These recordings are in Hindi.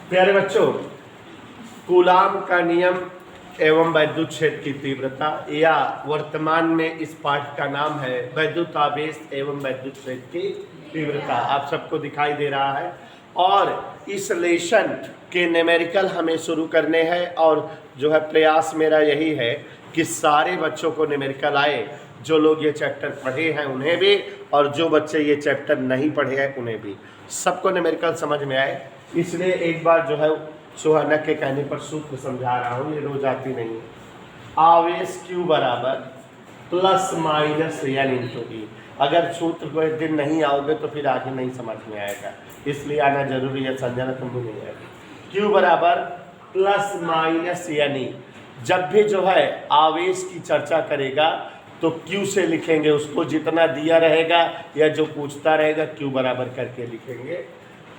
प्यारे बच्चों, कूलाम का नियम एवं वैद्युत क्षेत्र की तीव्रता, या वर्तमान में इस पाठ का नाम है वैद्युत आवेश एवं वैद्युत क्षेत्र की तीव्रता, आप सबको दिखाई दे रहा है। और इस लेसन के न्यूमेरिकल हमें शुरू करने हैं, और जो है प्रयास मेरा यही है कि सारे बच्चों को न्यूमेरिकल आए, जो लोग ये चैप्टर पढ़े हैं उन्हें भी, और जो बच्चे ये चैप्टर नहीं पढ़े हैं उन्हें भी, सबको न्यूमेरिकल समझ में आए। इसलिए एक बार जो है सुहाना के कहने पर सूत्र समझा रहा हूँ, ये रोज आती नहीं है। आवेश Q बराबर प्लस माइनस एन इंटू ई। अगर सूत्र को एक दिन नहीं आओगे तो फिर आगे नहीं समझ में आएगा, इसलिए आना जरूरी है। संजना तुम भी नहीं आएगी। Q बराबर प्लस माइनस एन ई। जब भी जो है आवेश की चर्चा करेगा तो Q से लिखेंगे, उसको जितना दिया रहेगा या जो पूछता रहेगा Q बराबर करके लिखेंगे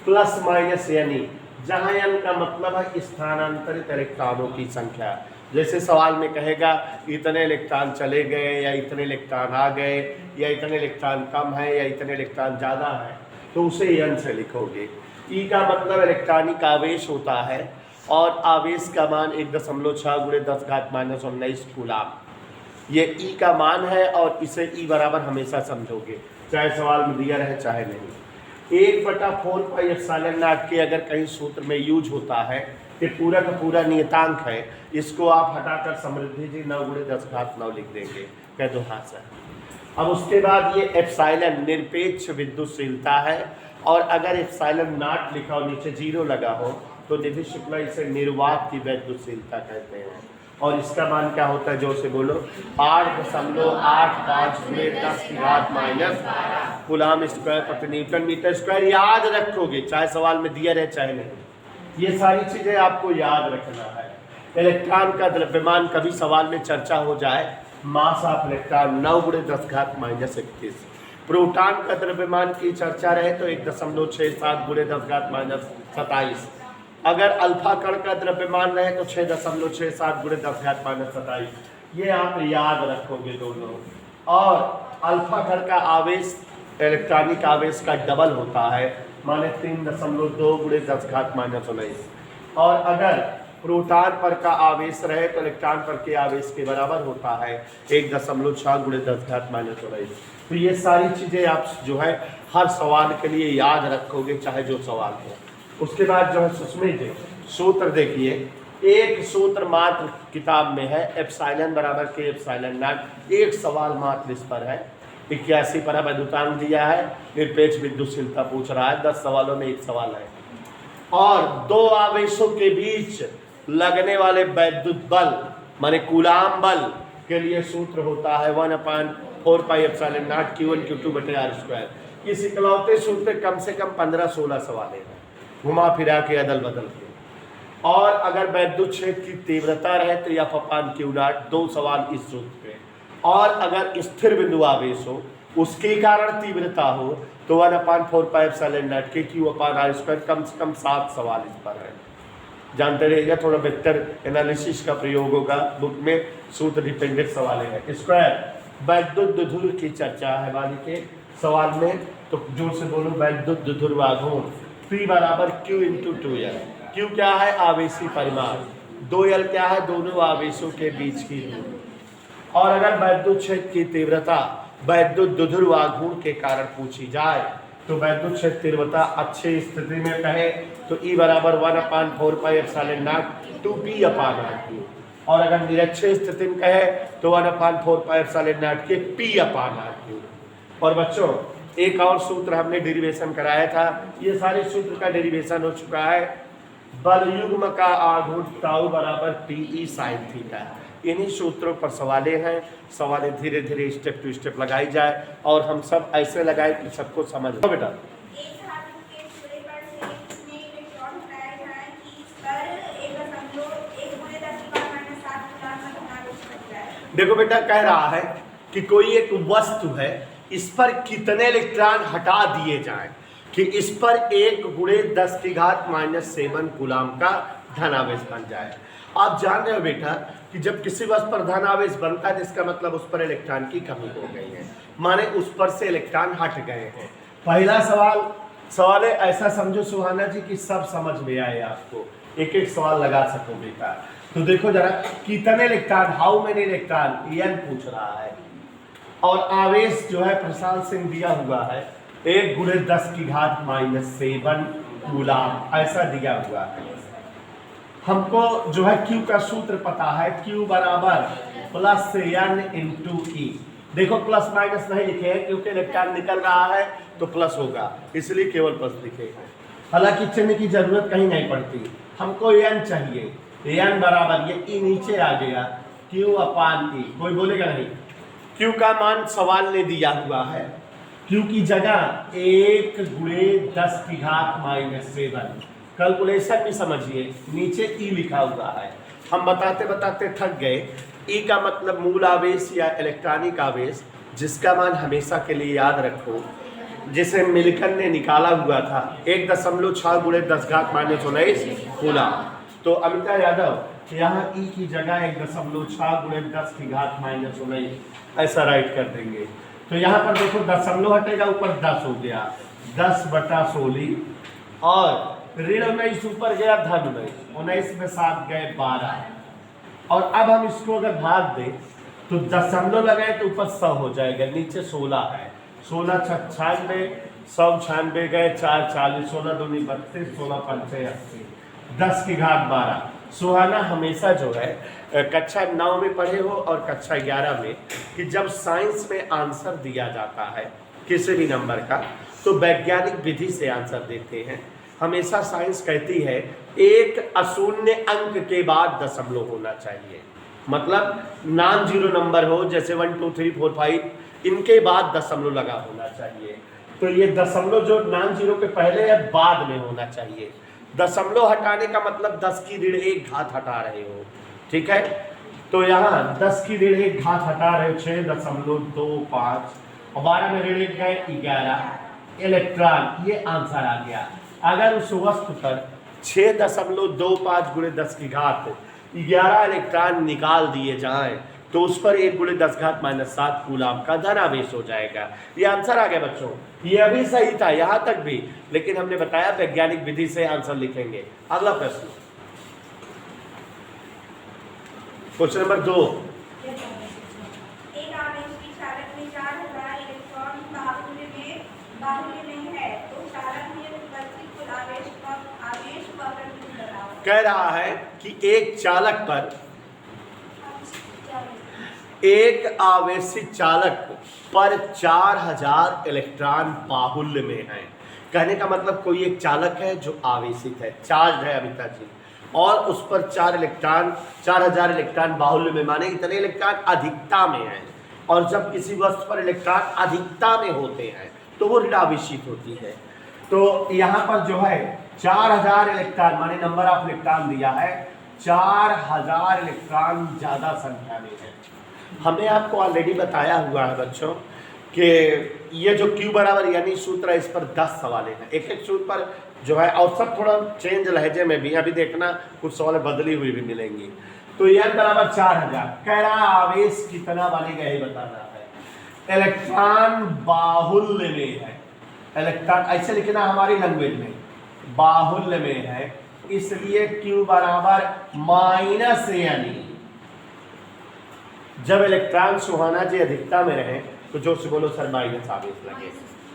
प्लस माइनस एन ई, जहाँ एन का मतलब है स्थानांतरित इलेक्ट्रॉनों की संख्या। जैसे सवाल में कहेगा इतने इलेक्ट्रॉन चले गए, या इतने इलेक्ट्रॉन आ गए, या इतने इलेक्ट्रॉन कम है, या इतने इलेक्ट्रॉन ज़्यादा है, तो उसे एन से लिखोगे। ई का मतलब इलेक्ट्रॉनिक आवेश होता है, और आवेश का मान 1.6 × 10⁻⁻19 कूलाम, ये ई का मान है। और इसे ई बराबर हमेशा समझोगे, चाहे सवाल में दिया रहे चाहे नहीं। 1/4πε0 के अगर कहीं सूत्र में यूज होता है, ये पूरा का पूरा नियतांक है, इसको आप हटाकर समृद्धि जी 9 × 10⁻9 लिख देंगे। कह दो हाँ सर। अब उसके बाद ये एप्सिलॉन निरपेक्ष विद्युतशीलता है, और अगर एप्सिलॉन नॉट लिखा हो, नीचे 0 लगा हो, तो निधि शुक्ला इसे निर्वात की विद्युतशीलता कहते हैं। और इसका मान क्या होता है, जो से बोलो, 8.85 × 10⁻⁻, कूलाम स्क्वायर प्रति न्यूटन मीटर स्क्वायर। याद रखोगे, चाहे सवाल में दिया रहे चाहे नहीं, ये सारी चीजें आपको याद रखना है। इलेक्ट्रॉन का द्रव्यमान कभी सवाल में चर्चा हो जाए, मास ऑफ इलेक्ट्रॉन 9 × 10⁻⁻31। प्रोटॉन का द्रव्यमान की चर्चा रहे तो 1.67 × 10⁻27। अगर अल्फा कण का द्रव्यमान रहे तो 6.67 × 10⁻27। ये आप याद रखोगे दोनों। और अल्फा कण का आवेश इलेक्ट्रॉनिक आवेश का डबल होता है, माने 3.2 × 10⁻19। और अगर प्रोटॉन पर का आवेश रहे तो इलेक्ट्रॉन पर के आवेश के बराबर होता है 1.6 × 10⁻19। तो ये सारी चीज़ें आप जो है हर सवाल के लिए याद रखोगे, चाहे जो सवाल हो। उसके बाद जो है सुस्मित सूत्र देखिए, एक सूत्र मात्र किताब में है, एप्सिलॉन बराबर के एप्सिलॉन नॉट। एक सवाल मात्र इस पर है, 81 पर वैद्युतांक दिया है, निरपेक्ष विद्युतशीलता पूछ रहा है, 10 सवालों में एक सवाल है। और दो आवेशों के बीच लगने वाले वैद्युत बल माने कूलाम बल के लिए सूत्र होता है 1/4πε0 Q1 Q2/r²। इस इकलौते सूत्र कम से कम 15-16 सवाल है, घुमा फिरा के अदल बदल के। और अगर वैद्युत क्षेत्र की तीव्रता रहे तो F/Q0, 2 सवाल इस सूत्र पे। और अगर स्थिर बिंदु आवेश हो, उसके कारण तीव्रता हो, तो 1/4πε0 के Q/r²। कम से कम 7 सवाल इस पर है, जानते रहिएगा। थोड़ा बेहतर एनालिसिस का प्रयोग होगा, बुक में सूत्र डिपेंडेंट सवाल है। स्क्वायर वैद्युत द्विध्रुव की चर्चा है वाली के सवाल में, तो जोर से बोलो, वैद्युत द्विध्रुव आघूर्ण P बराबर Q × 2L। Q क्या है, आवेशी परिमाण, 2L क्या है, दोनों आवेशों के बीच की दूरी। और अगर वैद्युत क्षेत्र की तीव्रता वैद्युत द्विध्रुव आघूर्ण के कारण पूछी जाए, तो वैद्युत क्षेत्र तीव्रता अच्छी स्थिति में कहे तो E बराबर 1/4πε0 2P/r²। और अगर निरक्षीय स्थिति में कहे तो 1/4πε0 के P/r²। और बच्चों, एक और सूत्र हमने डेरिवेशन कराया था, ये सारे सूत्र का डेरिवेशन हो चुका है। बल युग्म का आघूर्ण टाउ बराबर PE sin थीटा। इन्हीं सूत्रों पर सवालें हैं, सवालें धीरे धीरे स्टेप टू स्टेप लगाई जाए, और हम सब ऐसे लगाए कि सबको समझ लो। बेटा देखो बेटा, कह रहा है कि कोई एक वस्तु है, इस पर कितने इलेक्ट्रॉन हटा दिए जाएं कि इस पर 1 × 10⁻⁻7 कूलाम का धनावेश बन जाए। आप जान रहे हो बेटा कि जब किसी वस्तु पर धनावेश बनता है, इसका मतलब उस पर इलेक्ट्रॉन की कमी हो गई है, माने उस पर से इलेक्ट्रॉन हट गए हैं। पहला सवाल सवाल है ऐसा समझो सुहाना जी कि सब समझ में आए, आपको एक एक सवाल लगा सको बेटा। तो देखो जरा, कितने electron, how many electron, n पूछ रहा है। और आवेश जो है प्रशांत सिंह दिया हुआ है 1×10⁻⁷ कूलम, ऐसा दिया हुआ है। हमको जो है Q का सूत्र पता है, Q बराबर प्लस N इंटू ई। देखो प्लस माइनस नहीं लिखे हैं क्योंकि इलेक्ट्रॉन निकल रहा है तो प्लस होगा, इसलिए केवल प्लस लिखे हैं। हालांकि चिन्ह की जरूरत कहीं नहीं पड़ती, हमको N चाहिए। N बराबर, ये ई नीचे आ गया, Q/E। कोई बोलेगा नहीं, Q का मान सवाल ने दिया हुआ है। Q की जगह 1×10⁻⁷। कैलकुलेशन भी समझिए, नीचे ई लिखा हुआ है। हम बताते बताते थक गए। ई का मतलब मूल आवेश या इलेक्ट्रॉनिक आवेश, जिसका मान हमेशा के लिए याद रखो, जिसे मिल्टन ने निकाला हुआ था 1.6×10⁻⁹ कूलम। तो अमिता यादव, यहाँ ई की जगह 1.6×10⁻⁹ ऐसा राइट कर देंगे। तो यहाँ पर देखो दशमलव हटेगा, ऊपर 10 हो गया, 10/16 और ऋण 19 ऊपर गया, धन 19 में 7 गए 12। और अब हम इसको अगर भाग दें तो दशमलव लगाए तो ऊपर 100 हो जाएगा, नीचे 16 है, 16 96, 196 गए, 4 40, 16 दूनी 32, 16 पंचे 80, 10⁻12। सुहाना हमेशा जो है कक्षा 9 में पढ़े हो और कक्षा 11 में, कि जब साइंस में आंसर दिया जाता है किसी भी नंबर का तो वैज्ञानिक विधि से आंसर देते हैं। हमेशा साइंस कहती है एक अशून्य अंक के बाद दशमलव होना चाहिए, मतलब नॉन जीरो नंबर हो, जैसे 1 2 3 4 5, इनके बाद दशमलव लगा होना चाहिए। तो ये दशमलव जो नॉन जीरो के पहले या बाद में होना चाहिए। दशमलव हटाने का मतलब 10 की ऋण 1 घात हटा रहे हो, ठीक है। तो यहाँ 10 की ऋण 1 घात हटा रहे हो, 6.25 और 12 में ऋण 1 गए 11 इलेक्ट्रॉन, ये आंसर आ गया। अगर उस वस्तु पर 6.25×10⁻11 इलेक्ट्रॉन निकाल दिए जाएं तो उस पर 1×10⁻⁷ कूलम का धन आवेश हो जाएगा। ये आंसर आ गया बच्चों, ये अभी सही था यहाँ तक भी, लेकिन हमने बताया वैज्ञानिक विधि से आंसर लिखेंगे। अगला प्रश्न, क्वेश्चन नंबर 2। एक आवेश की चालक में 4000 इलेक्ट्रॉन बाहुल्य में है, तो चालक में उपस्थित कुल आवेश वक्र बताओ। कह रहा है कि एक चालक पर, एक आवेशित चालक पर 4000 इलेक्ट्रॉन बाहुल्य में है। कहने का मतलब कोई एक चालक है जो आवेशित है, चार्ज है अमिता जी, और उस पर 4000 इलेक्ट्रॉन बाहुल्य में, माने इतने इलेक्ट्रॉन अधिकता में है। और जब किसी वस्तु पर इलेक्ट्रॉन अधिकता में होते हैं तो वो ऋण आवेशित होती है। तो यहाँ पर जो है 4000 इलेक्ट्रॉन, माने नंबर ऑफ इलेक्ट्रॉन दिया है, 4000 इलेक्ट्रॉन ज्यादा संख्या में है। हमने आपको ऑलरेडी बताया हुआ है बच्चों कि ये जो Q बराबर यानी सूत्र है, इस पर 10 सवाल हैं, एक एक सूत्र पर जो है, और सब थोड़ा चेंज लहजे में भी, अभी देखना कुछ सवाल बदली हुई भी मिलेंगी। तो N बराबर 4000, कह रहा आवेश कितना बनेगा ये बताना है। इलेक्ट्रॉन बाहुल्य में है, इलेक्ट्रॉन ऐसे लिखना हमारी लैंग्वेज में, बाहुल्य में है, इसलिए Q बराबर -N। जब इलेक्ट्रॉन सुहाना जी अधिकता में रहे तो जो से बोलो सर माइनस आवेश लगे,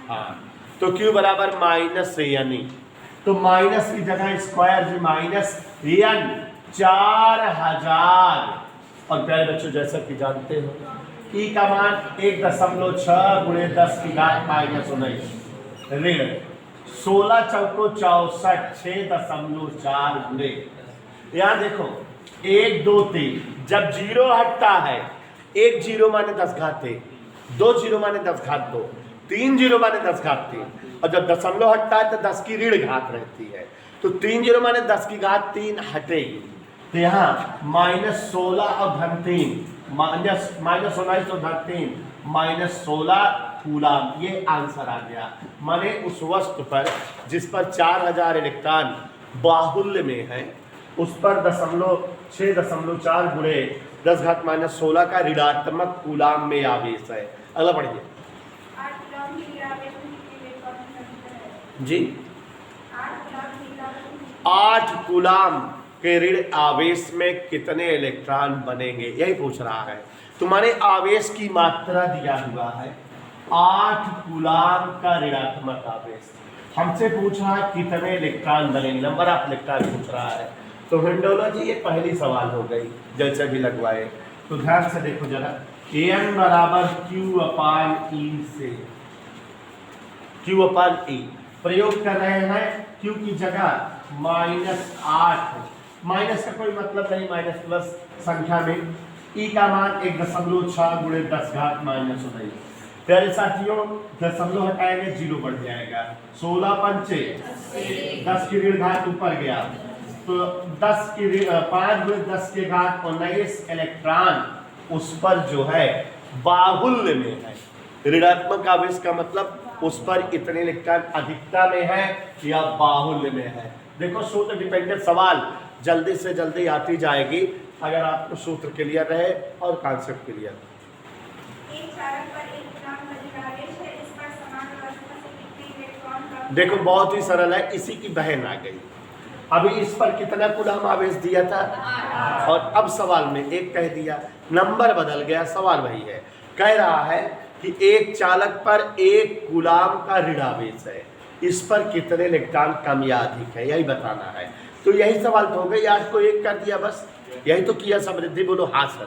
हाँ, तो Q बराबर -N। तो माइनस की जगह स्क्वायर जी -N 4000। और प्यारे बच्चों जैसा कि जानते हो E का मान 1.6×10⁻⁻⁹ ऋण 16 चौको 64, 6.4 गुणे। यहाँ देखो 1 2 3, जब जीरो हटता है, 1 जीरो माने 10 घात 1, 2 जीरो माने 10 घात 2, 3 जीरो माने 10 घात 3, और जब दशमलव हटता है तो 10 की ऋण घात रहती है। तो 3 जीरो माने 10 की घात 3 हटेगी, तो यहाँ -16 और धन 3, -19 और धन 3, -16 कूलम, ये आंसर आ गया। माने उस वस्तु पर जिस पर 4000 इलेक्ट्रॉन बाहुल्य में है, उस पर 6.4 गुणे 10⁻⁻16 का ऋणात्मक कूलम में आवेश है। अगला पढ़िए। जी 8 8 कूलाम के ऋण आवेश में कितने इलेक्ट्रॉन बनेंगे, यही पूछ रहा है। तुम्हारे आवेश की मात्रा दिया हुआ है 8 कूलाम का ऋणात्मक आवेश, हमसे पूछ रहा है कितने इलेक्ट्रॉन बनेंगे, नंबर ऑफ इलेक्ट्रॉन पूछ रहा है। तो हिंडोलॉजी ये पहली सवाल हो गई जैसे भी लगवाए। तो ध्यान से देखो जरा, N बराबर Q/E से Q/E प्रयोग कर रहे हैं। Q की जगह -8, माइनस का कोई मतलब नहीं, माइनस प्लस संख्या में E का मान 1.6 × 10⁻⁻⁹। प्यारे साथियों, दशमलव हटाएंगे 0 बढ़ जाएगा। 16 पंचे 10 की ऋण घात ऊपर गया, तो 5 × 10⁻19 इलेक्ट्रॉन उस पर जो है बाहुल्य में है। ऋणात्मक आवेश का मतलब उस पर इतने इलेक्ट्रॉन अधिकता में है या बाहुल्य में है। देखो सूत्र डिपेंडेंट सवाल जल्दी से जल्दी आती जाएगी अगर आपको सूत्र क्लियर रहे और कॉन्सेप्ट क्लियर। एक चालक पर इलेक्ट्रॉन का ऋण आवेश है, इस पर समान अवस्था से कितने इलेक्ट्रॉन का। देखो बहुत ही सरल है, इसी की बहन आ गई। अभी इस पर कितना कूलाम आवेश दिया था और अब सवाल में 1 कह दिया, नंबर बदल गया, सवाल वही है। कह रहा है कि एक चालक पर 1 कूलाम का ऋण आवेश है, इस पर कितने इलेक्ट्रॉन कम या अधिक है, यही बताना है। तो यही सवाल तो हो गई, आज को 1 कर दिया बस, यही तो किया समृद्धि, बोलो हाँ सर।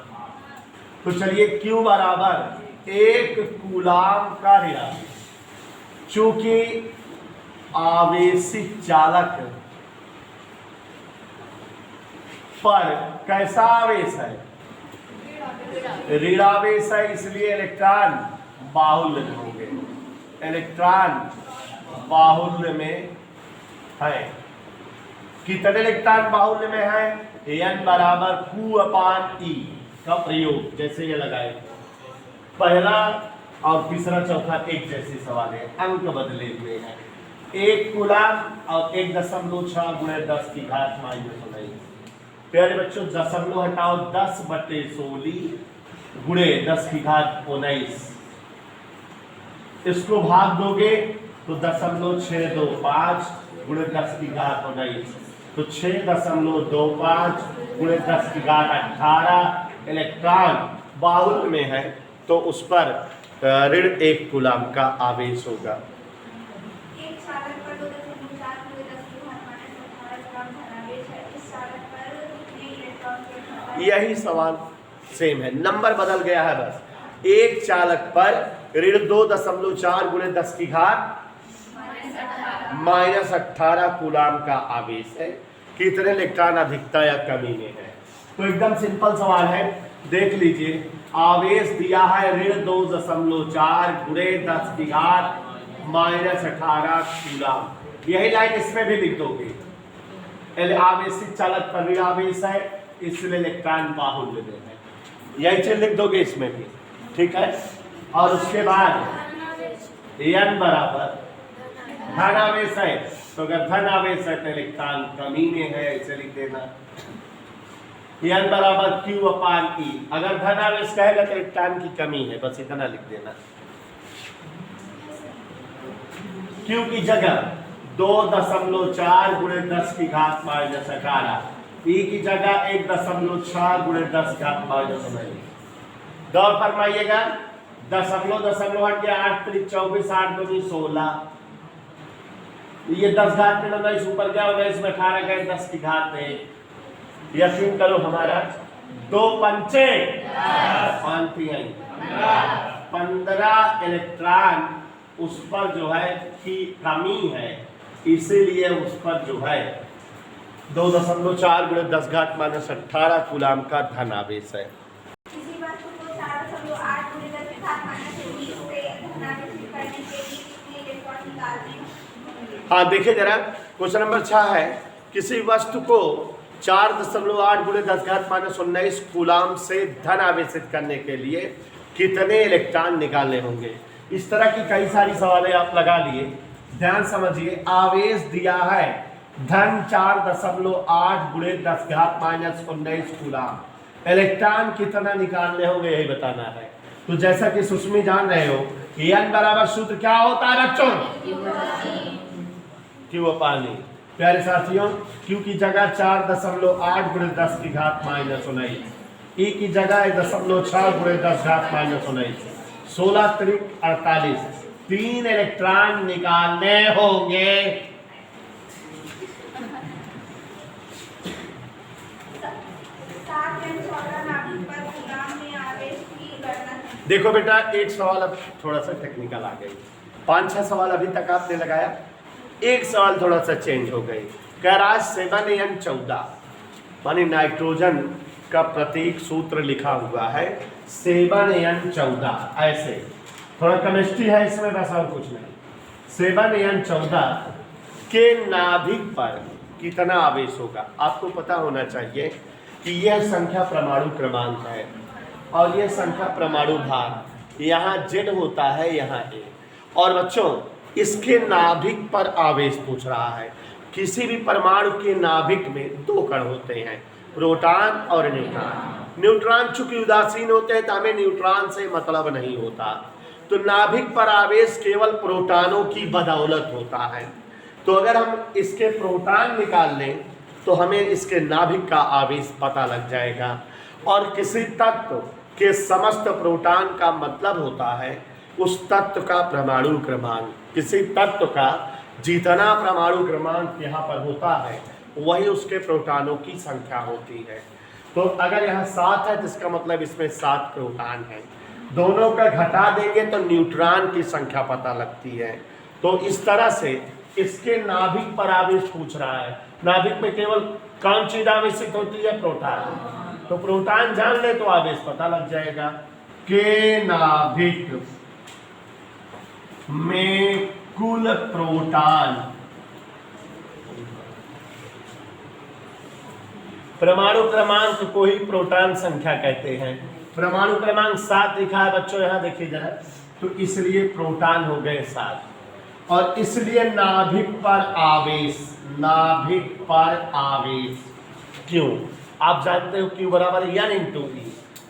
तो चलिए Q बराबर 1 कूलाम का ऋण आवेश, चूंकि आवेशित चालक पर कैसा आवेश है, ऋण आवेश है, इसलिए इलेक्ट्रॉन बाहुल्य में होंगे। इलेक्ट्रॉन बाहुल्य में है, कितने इलेक्ट्रॉन बाहुल्य में है, N बराबर Q/E का प्रयोग जैसे ये लगाए। पहला और तीसरा चौथा एक जैसे सवाल है, अंक बदले हुए हैं। 1 कूलाम और 1.6 × 10⁻⁻⁹। प्यारे बच्चों दशमलव हटाओ, 10/16 × 10⁻19, इसको भाग दोगे तो 0.625 × 10⁻19, तो 6.25 × 10⁻18 इलेक्ट्रॉन बाहुल्य में है, तो उस पर ऋण 1 कूलाम का आवेश होगा। एक चालक पर 2.4 × 10⁻⁻18 इलेक्ट्रॉन धन आवेश है, इस चालक पर कितने इलेक्ट्रॉन के धन। यही सवाल सेम है, नंबर बदल गया है बस। एक चालक पर ऋण 2.4 × 10⁻⁻18 कूलाम का आवेश है, कितने इलेक्ट्रॉन अधिकता या कमी में है। तो एकदम सिंपल सवाल है, देख लीजिए। आवेश दिया है ऋण 2.4 × 10⁻⁻18 कूलाम, यही लाइन इसमें भी लिख दोगे। आवेशित चालक पर ऋण आवेश है, इसलिए इलेक्ट्रॉन बाहुल्य में है, यही चीज लिख दोगे इसमें भी, ठीक है। और उसके बाद N बराबर धन आवेश है, तो अगर धन आवेश है तो इलेक्ट्रॉन कमी में है, इसे लिख देना। N बराबर Q/E, अगर धन आवेश कहेगा तो इलेक्ट्रॉन की कमी है, बस इतना लिख देना। Q की जगह 2.4 × 10⁻⁻18, E की जगह 1.6 × 10⁻⁻19। दौर फरमाइएगा, दशमलव हट गया, 8 × 3 = 24, 8 × 2 = 16, ये 10⁻⁻19 ऊपर गया, 19 में 18 गए, 10⁻1। यकीन करो हमारा 2 पंचे 15 इलेक्ट्रॉन उस पर जो है की कमी है, इसीलिए उस पर जो है 2.4 × 10⁻⁻18 कूलाम का धन आवेश है। किसी वस्तु को 4.8 × 10⁻20 से धनावेशित करने के लिए कितने इलेक्ट्रॉन निकालने होंगे। हाँ देखिए जरा, क्वेश्चन नंबर 6 है, किसी वस्तु को 4.8 × 10⁻19 कूलाम से धन आवेशित करने के लिए कितने इलेक्ट्रॉन निकालने होंगे। इस तरह की कई सारी सवालें आप लगा लिए, ध्यान समझिए। आवेश दिया है धन 4.8 × 10⁻19 कूलाम, इलेक्ट्रॉन कितना निकालने होंगे यही बताना है। तो जैसा कि सुष्मी जान रहे हो, N बराबर सूत्र क्या होता है बच्चों, क्यू अपान ई। प्यारे साथियों, क्यू की जगह 4.8 गुणे 10 की घात -19, ई की जगह 1.6 गुणे 10 घात -19, 16 त्रिक 48, 3 इलेक्ट्रॉन निकालने होंगे। 7 n 14 नाभिक पर कूलाम में आवेश की गणना है। देखो बेटा, एक सवाल अब थोड़ा सा टेक्निकल आ गई। 5-6 सवाल अभी तक आपने लगाया, एक सवाल थोड़ा सा चेंज हो गई। कह रहा है 7n14 मानी नाइट्रोजन का प्रतीक सूत्र लिखा हुआ है 7n14, ऐसे थोड़ा केमिस्ट्री है इसमें, बस और कुछ नहीं। 7n14 के नाभिक पर कितना आवेश होगा आपको पता होना चाहिए कि यह संख्या परमाणु क्रमांक है और यह संख्या परमाणु भार, यहाँ Z होता है, यहाँ A। और बच्चों, इसके नाभिक पर आवेश पूछ रहा है। किसी भी परमाणु के नाभिक में 2 कण होते हैं, प्रोटॉन और न्यूट्रॉन। न्यूट्रॉन चूंकि उदासीन होते हैं तो हमें न्यूट्रॉन से मतलब नहीं होता, तो नाभिक पर आवेश केवल प्रोटॉनों की बदौलत होता है। तो अगर हम इसके प्रोटॉन निकाल लें तो हमें इसके नाभिक का आवेश पता लग जाएगा। और किसी तत्व के समस्त प्रोटॉन का मतलब होता है उस तत्व का परमाणु क्रमांक। किसी तत्व का जितना परमाणु क्रमांक यहाँ पर होता है वही उसके प्रोटॉनों की संख्या होती है। तो अगर यहाँ 7 है तो इसका मतलब इसमें 7 प्रोटॉन है। दोनों का घटा देंगे तो न्यूट्रॉन की संख्या पता लगती है। तो इस तरह से इसके नाभिक पर आवेश पूछ रहा है। नाभिक में केवल कौन चीज आवेशित होती है? प्रोटॉन। तो प्रोटॉन जान ले तो आवेश पता लग जाएगा। के नाभिक में कुल प्रोटॉन, परमाणु क्रमांक को ही प्रोटॉन संख्या कहते हैं। परमाणु क्रमांक 7 लिखा है बच्चों, यहां देखिए जरा, तो इसलिए प्रोटॉन हो गए 7। और इसलिए नाभिक पर आवेश, नाभिक पर आवेश क्यों? आप जानते हो Q बराबर N/E।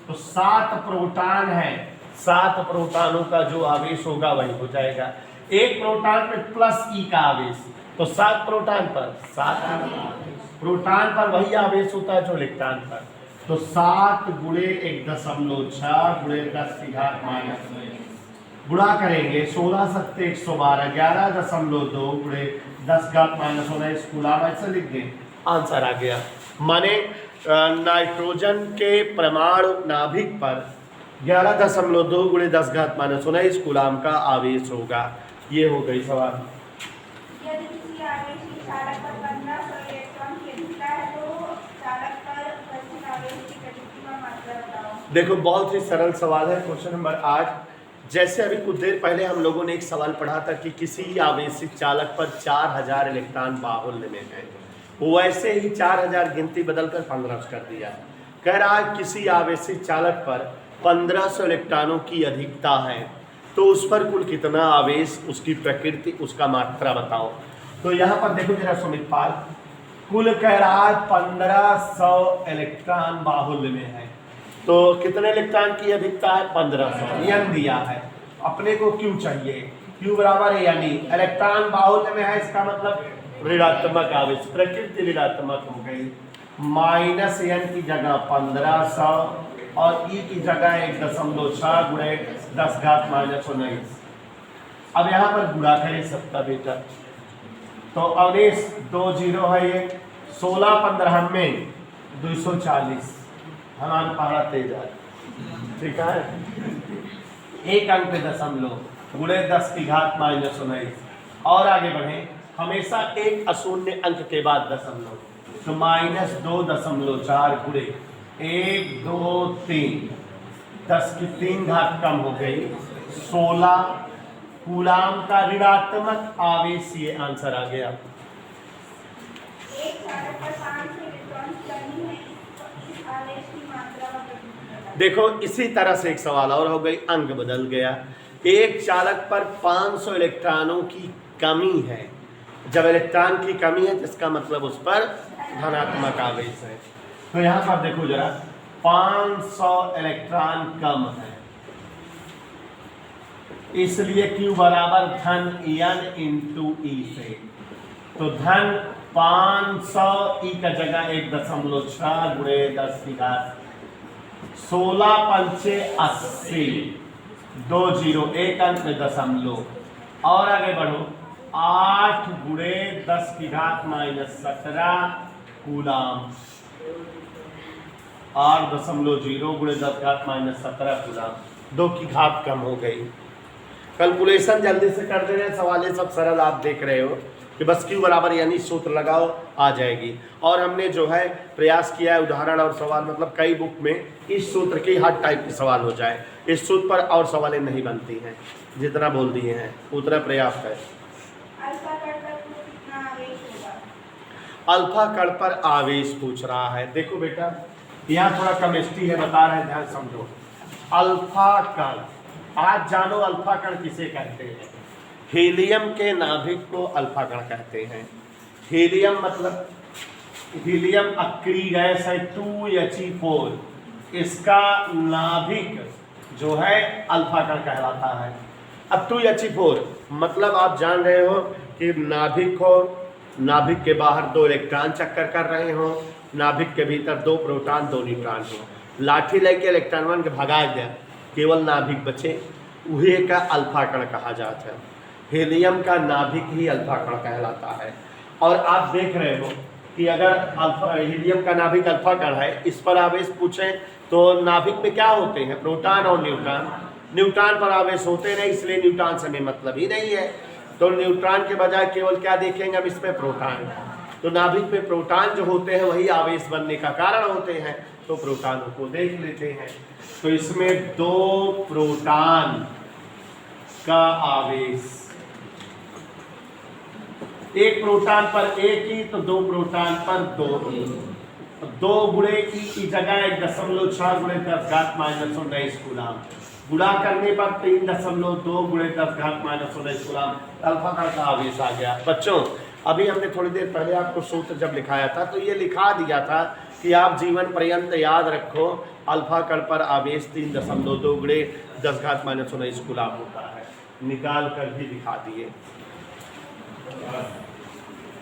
तो 7 प्रोटॉन है, 7 प्रोटॉनों का जो आवेश होगा वही हो जाएगा। एक प्रोटॉन पे प्लस E का आवेश, तो 7 प्रोटॉन पर 7 प्रोटॉन पर वही आवेश होता है जो इलेक्ट्रॉन पर। तो 7 गुणे 1.6 गुणे 10 की घात -9 गुणा करेंगे 16 7 112 11.2 गुणे 10 घात -19 कूलाम, ऐसे लिख दें, आंसर आ गया। माने नाइट्रोजन के परमाणु नाभिक पर 11.2 गुणे 10 घात -19 कूलाम का आवेश होगा। ये हो गई सवाल। यदि किसी आवेशी चालक पर 1500 इलेक्ट्रॉन की अधिकता है तो चालक पर उपस्थित आवेश की प्रकृति का मात्रा बताओ। देखो, बहुत ही सरल सवाल है। क्वेश्चन नंबर 8, जैसे अभी कुछ देर पहले हम लोगों ने एक सवाल पढ़ा था कि किसी आवेशित चालक पर 4000 इलेक्ट्रॉन बाहुल्य में है, वैसे ही 4000 गिनती बदलकर 1500 कर दिया। कह रहा है किसी आवेशित चालक पर 1500 इलेक्ट्रॉनों की अधिकता है तो उस पर कुल कितना आवेश, उसकी प्रकृति, उसका मात्रा बताओ। तो यहाँ पर देखो जरा सुमित पाल, कुल कह रहा है 1500 इलेक्ट्रॉन बाहुल्य में है, तो कितने इलेक्ट्रॉन की अधिकता है? 1500। N दिया है, अपने को Q चाहिए, Q बराबर है यानी इलेक्ट्रॉन बाहुल्य में है, इसका मतलब ऋणात्मक आवेश, प्रकृति ऋणात्मक हो गई। -N की जगह 1500 और E की जगह 1.6 गुणे 10 घात -19। अब यहाँ पर गुणा करें सबका बेटा, तो अवनेश 2 0 है, ये 16 15 में 240, हमारा पहाड़ा तेज है, ठीक है। एक अंक पे दशमलव गुणे 10 की घात -19। और आगे बढ़े, हमेशा एक अशून्य अंक के बाद दशमलव, तो -2.4 गुणे 1 2 3, 10 की 3 घात कम हो गई, 16 कूलाम का ऋणात्मक आवेश। ये आंसर आ गया। एक चालक पर 500 इलेक्ट्रॉन की कमी है, इस आवेश की मात्रा व प्रकृति। देखो, इसी तरह से एक सवाल और हो गई, अंक बदल गया। एक चालक पर 500 इलेक्ट्रॉनों की कमी है, जब इलेक्ट्रॉन की कमी है जिसका मतलब उस पर धनात्मक आवेश है। तो यहाँ पर देखो जरा, 500 इलेक्ट्रॉन कम है, इसलिए Q बराबर धन N × E से। तो धन 500 ई का जगह 1.6 गुणे 10 की घात 16 पंचे 80 2 0 एक अंक में दशमलव और आगे बढ़ो 8 गुणे 10 की घात -17 कूलाम 8.0 गुणे 10 की घात -17 कूलाम 2 की घात कम हो गई। कैलकुलेशन जल्दी से कर दे रहे हैं, सवाल सब सरल आप देख रहे हो कि बस Q बराबर यानी सूत्र लगाओ आ जाएगी। और हमने जो है प्रयास किया है उदाहरण और सवाल मतलब कई बुक में इस सूत्र की हर टाइप के सवाल हो जाए, इस सूत्र पर और सवालें नहीं बनती हैं, जितना बोल दिए हैं उतना पर्याप्त है। अल्फा कण पर कितना आवेश होगा? अल्फा कण पर आवेश पूछ रहा है। देखो बेटा यहाँ थोड़ा केमिस्ट्री है, बता रहे हैं, ध्यान समझो। अल्फा कण, आज जानो अल्फा कण किसे कहते हैं। हीलियम के नाभिक को अल्फा कण कहते हैं। हीलियम मतलब हीलियम अक्रिय गैस है 2He4, इसका नाभिक जो है अल्फा कण कहलाता है। अब 2He4 मतलब आप जान रहे हो कि नाभिक हो, नाभिक के बाहर 2 इलेक्ट्रॉन चक्कर कर रहे हो, नाभिक के भीतर 2 प्रोटॉन 2 न्यूट्रॉन हो, लाठी लेके इलेक्ट्रॉन के भगा दिया, केवल नाभिक बचे, उहे का अल्फा कण कहा जाता है। हीलियम का नाभिक ही अल्फा कण कहलाता है। और आप देख रहे हो कि अगर हीलियम का नाभिक अल्फा कण है, इस पर आवेश पूछें तो नाभिक में क्या होते हैं, प्रोटॉन और न्यूट्रॉन। न्यूट्रॉन पर आवेश होते नहीं, इसलिए न्यूट्रॉन से हमें मतलब ही नहीं है। तो न्यूट्रॉन के बजाय केवल क्या देखेंगे हम इसमें, प्रोटॉन। तो नाभिक में प्रोटॉन जो होते हैं वही आवेश बनने का कारण होते हैं, तो प्रोटॉनों को देख लेते हैं। तो इसमें 2 प्रोटॉन का आवेश, एक प्रोटॉन पर 1 ही, तो 2 प्रोटॉन पर 2 ही। 2 गुणे E की जगह 1.6 गुणे 10 घात -19 कूलाम, गुणा करने पर 3.2 गुणे 10 घात -19 कूलाम अल्फा कण का आवेश आ गया। बच्चों अभी हमने थोड़ी देर पहले आपको सूत्र जब लिखाया था तो ये लिखा दिया था कि आप जीवन पर्यंत याद रखो अल्फा कण पर आवेश 3.2 गुणे 10 घात -19 कूलाम होता है। निकाल कर भी दिखा दिए।